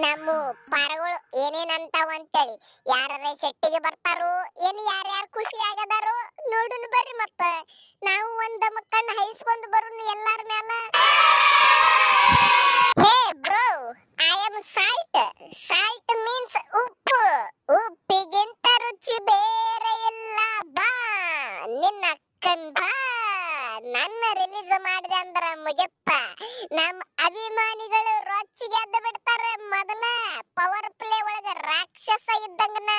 ನಮ್ಮ ಪಾರಗಳು ಏನೇನಂತಾವ ಅಂತೇಳಿ ಯಾರೇ ಸೆಟ್ಟಿಗೆ ಬರ್ತಾರೋ ಏನು ಯಾರ್ಯಾರು ಖುಷಿ ಆಗದಾರೋ ನೋಡುನು ಬರ್ರಿ. ಮತ್ತ ನಾವು ಒಂದ್ ಮಕ್ಕಳನ್ನ ಹೈಸ್ಕೊಂಡ್ ಬರೋನು ಎಲ್ಲಾರ ಮ್ಯಾಲ. Hey bro, I am salt. Salt means ಉಪ್ಪು. ಉಪ್ಪಿಗಿಂತ ರುಚಿ ಬೇರೆ ಇಲ್ಲ. ಬಾ ನಿನ್ನ ಅಕ್ಕನ್ ಬಾ. ನನ್ನ ರಿಲೀಸ್ ಮಾಡಿದೆ ಅಂದ್ರ ಮುಗಿಯಪ್ಪ. ನಮ್ಮ ಅಭಿಮಾನಿಗಳು ರೊಚ್ಚಿಗೆ ಎದ್ದು ಬಿಡ್ತಾರೆ. ಮೊದಲ ಪವರ್ ಪ್ಲೇ ಒಳಗ ರಾಕ್ಷಸ ಇದ್ದಂಗನ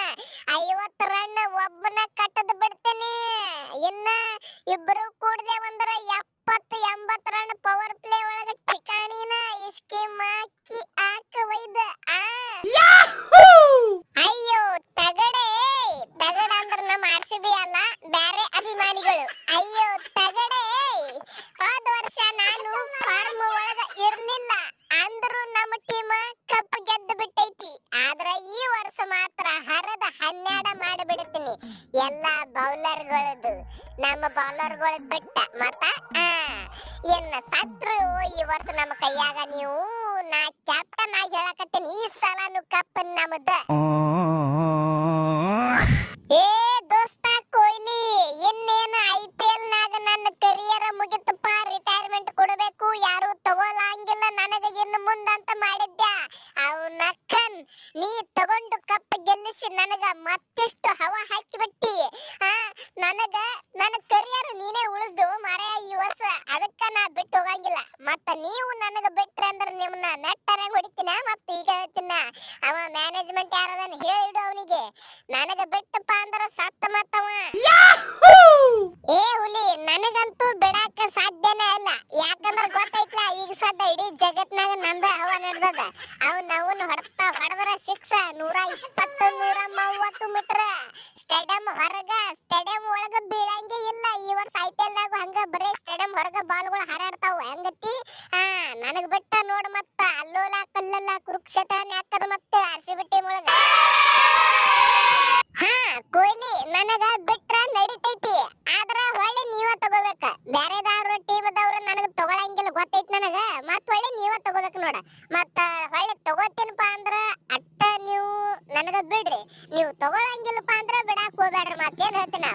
50 ರನ್ ಒಬ್ಬನ ಕಟ್ಟದ್ ಬಿಡ್ತೀನಿ. ಇನ್ನ ಇಬ್ರು ಕೂಡದೆ ಒಂದರ 70-80 ರನ್ ಪವರ್ ಪ್ಲೇ ಒಳಗ ಠಿಕಾಣಿನ ಇಸ್ಕಿ ಮಾಕಿ ಹಾಕ ಒಯ್ದ. ಅಯ್ಯೋ ತಗಡೆ ತಗಡ ಅಂದ್ರ ನಮ್ಮ RCB ಅಲ್ಲ, ಬ್ಯಾರೆ ಅಭಿಮಾನಿಗಳು. ಅಯ್ಯೋ ತಗಡೆ, ಹೋದ ವರ್ಷ ನಾನು ಫಾರ್ಮ್ ಒಳಗ ಇರ್ಲಿಲ್ಲ ಅಂದ್ರು ನಮ್ಮ ಟೀಮ್ ಕಪ್ ಗೆದ್ದು ಬಿಟ್ಟೈತಿ. ಆದ್ರ ಈ ವರ್ಷ ಮಾತ್ರ ಹರದ 12 ಮಾಡಿಬಿಡ್ತೀನಿ. ಎಲ್ಲಾ ಬೌಲರ್ಗಳದು ನಮ್ಮ ಬೌಲರ್ಗಳು ಬಿಟ್ಟ ಮತ್ತ ಇನ್ನ ಸತ್ರು ಈ ವರ್ಷ ನಮ್ಮ ಕೈಯಾಗ. ನೀವು ನಾ ಕ್ಯಾಪ್ಟನ್ ಆಗಿ ಹೇಳಕತ್ತೀನಿ, ಈ ಸಲನು ಕಪ್ ನಮ್ದ. ಏ ದೋಸ್ತ ಕೊಹ್ಲಿ, ಇನ್ನೇನು IPL ನಾಗ ನನ್ನ ಕರಿಯರ್ ಮುಗಿತಪ್ಪ, ರಿಟೈರ್ಮೆಂಟ್ ಕೊಡಬೇಕು, ಯಾರು ತಗೊಳಂಗಿಲ್ಲ ನನಗ ಇನ್ನು ಮುಂದಂತ ಮಾಡಿದ್ದೆ. ಅವನಕ್ಕನ್ ನೀ ತಗೊಂಡು ಕಪ್ ಗೆಲ್ಲಿಸಿ ನನಗ ಮತ್ತಿಷ್ಟು ಹವಾ ಹಾಕಿಬಿಟ್ಟಿ. ನನಗ ನನ್ನ ಕರಿಯರ್ ನೀನೇ ಉಳಿಸ್ದು ಮಾರಾಯ ಈ ವರ್ಷ. ಅದಕ್ಕ ನಾ ಬಿಟ್ಟು ಹೋಗಂಗಿಲ್ಲ. ಮತ್ತ ನೀವು ನನಗ ಬಿಟ್ರೆ ಅಂದ್ರೆ ನಿಮ್ಮನ್ನ ಮೆಟ್ಟರಾಗ ಹೊಡಿತೀನ. ಮತ್ತ ಈಗ ಹೇಳ್ತೀನ, ಅವ ಮ್ಯಾನೇಜ್ಮೆಂಟ್ ಯಾರದನ್ನ ಹೇಳಿಡು ಅವನಿಗೆ. ನನಗ ಬಿಟ್ಟಪ್ಪ ಅಂದ್ರ ಸತ್ತ ಮತ್ತವ. ಏ ಹುಲಿ, ನನಗಂತೂ ಬಿಡಾಕ ಸಾಧ್ಯನೇ ಇಲ್ಲ. ಯಾಕಂದ್ರ ಗೊತ್ತೈತ್ಲ, ಈಗ ಸದ್ದ ಇಡೀ ಜಗತ್ನಾಗ ನಂದ ಹವಾ ನಡೆದದ. ಅವನ್ನ ಹೊಡೆದ್ರ 6 120-130 ಮೀಟರ್. ಸ್ಟೇಡಿಯಂ ಹೊರಗ ಸ್ಟೇಡಿಯಂ ಒಳಗ ಬೀಳಂಗೆ ಇಲ್ಲ. ಈ ವರ್ಷ IPL ನಾಗ ಹಂಗ ಬರೀ ಸ್ಟೇಡಿಯಂ ಹೊರಗ ಬಾಲ್ಗಳು ಹಾರಾಡ್ತಾವ. ಹೆಂಗತಿ ನನಗ ಬಿಟ್ಟ ನೋಡ. ಮತ್ತ ಅಲ್ಲೋಲ ಕಲ್ಲಲ್ಲ ಕುರುಕ್ಷೇತ್ರ ಯಾಕದ ಮತ್ತೆ RCB ಟೀಮ್ ಒಳಗ. ಕೊಹ್ಲಿ ನನಗ ಬಿಟ್ರ ನಡಿತೈತಿ, ಆದ್ರ ಹೊಳ್ಳಿ ನೀವ ತಗೋಬೇಕ. ಬ್ಯಾರೆದವ್ರ ಟೀಮ್ದವ್ರು ನನಗ ತಗೊಳಂಗಿಲ್ಲ ಗೊತ್ತೈತಿ ನನಗ. ಮತ್ತ ಹೊಳ್ಳಿ ನೀವ ತಗೋಬೇಕು ನೋಡ. ಮತ್ತ ಹೊಳ್ಳಿ ತಗೋತೀನಪ್ಪ ಅಂದ್ರ ಅಟ್ಟ ನೀವು ನನಗ ಬಿಡ್ರಿ. ನೀವು ತಗೊಳಂಗಿಲ್ಲಪ್ಪ ಅಂದ್ರ ಬಿಡಾಕ್ ಹೋಗ್ಬೇಡ್ರಿ. ಮತ್ತೇನ್ ಹೇಳ್ತೀನ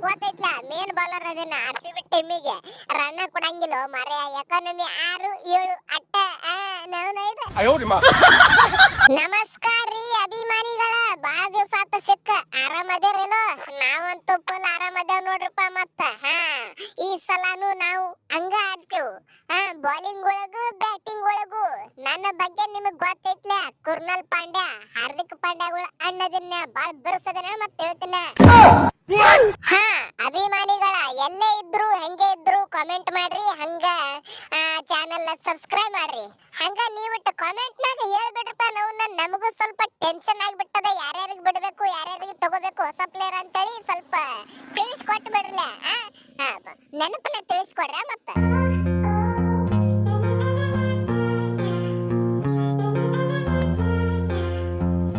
ಗೊತ್ತೈತ್ಲ, ಮೇನ್ ಬೌಲರ್ ಅದನ್ನ RCB ಟೀಮಿಗೆ ರನ್ ಕೊಡಂಗಿಲ್ಲ ಮಾರಾಯ. ಎಕಾನಮಿ 6-7 ಅಟ್ಟ. ನಮಸ್ಕಾರ ರೀ ಅಭಿಮಾನಿಗಳ, ಬಾಳ ದಿವಸ ಆತ ಸಿಕ್ಕ. ಆರಾಮದಿರಲೋ? ನಾವಂತೂ ಫುಲ್ ಆರಾಮದೇವ್ ನೋಡ್ರಪ್ಪ. ಮತ್ತ ಈ ಸಲಾನು ನಾವು ಹಂಗ ಆಡ್ತೇವ್. ಬೌಲಿಂಗ್ ಒಳಗು ಬ್ಯಾಟಿಂಗ್ ಒಳಗು. ನನ್ನ ಬಗ್ಗೆ ನಿಮಗ್ ಗೊತ್ತೈತ್ಲ, ಕುರ್ನಲ್ ಪಾಂಡ್ಯ ಹಾರ್ದಿಕ್ ಪಾಂಡ್ಯಗಳ ಅಣ್ಣದನ್ನ ಬಾಳ ಬಿರ್ಸದನ. ಮತ್ತ ಹೇಳ್ತೀನ, ಅಭಿಮಾನಿಗಳ ಎಲ್ಲೇ ಇದ್ರು ಹೆಂಗೆ ಇದ್ರು ಕಾಮೆಂಟ್ ಮಾಡ್ರಿ. ಹಂಗ ಚಾನೆಲ್ ಸಬ್ಸ್ಕ್ರೈಬ್ ಮಾಡ್ರಿ. ಹಂಗ ನೀವಿಟ್ಟು ಕಾಮೆಂಟ್ ನಾಗ ಹೇಳ್ಬಿಡ್ರಪ್ಪ. ನಮಗೂ ಸ್ವಲ್ಪ ಟೆನ್ಷನ್ ಆಗಿಬಿಟ್ಟದ, ಯಾರ್ಯಾರಿಗೆ ಬಿಡ್ಬೇಕು ಯಾರ್ಯಾರಿಗೆ ತಗೋಬೇಕು ಹೊಸ ಪ್ಲೇಯರ್ ಅಂತೇಳಿ ಸ್ವಲ್ಪ ತಿಳಿಸ್ಕೊಟ್ಟು ಬಿಡ್ರಲ್ಲ. ನೆನಪಲ್ಲ ತಿಳಿಸ್ಕೊಡ್ರ. ಮತ್ತ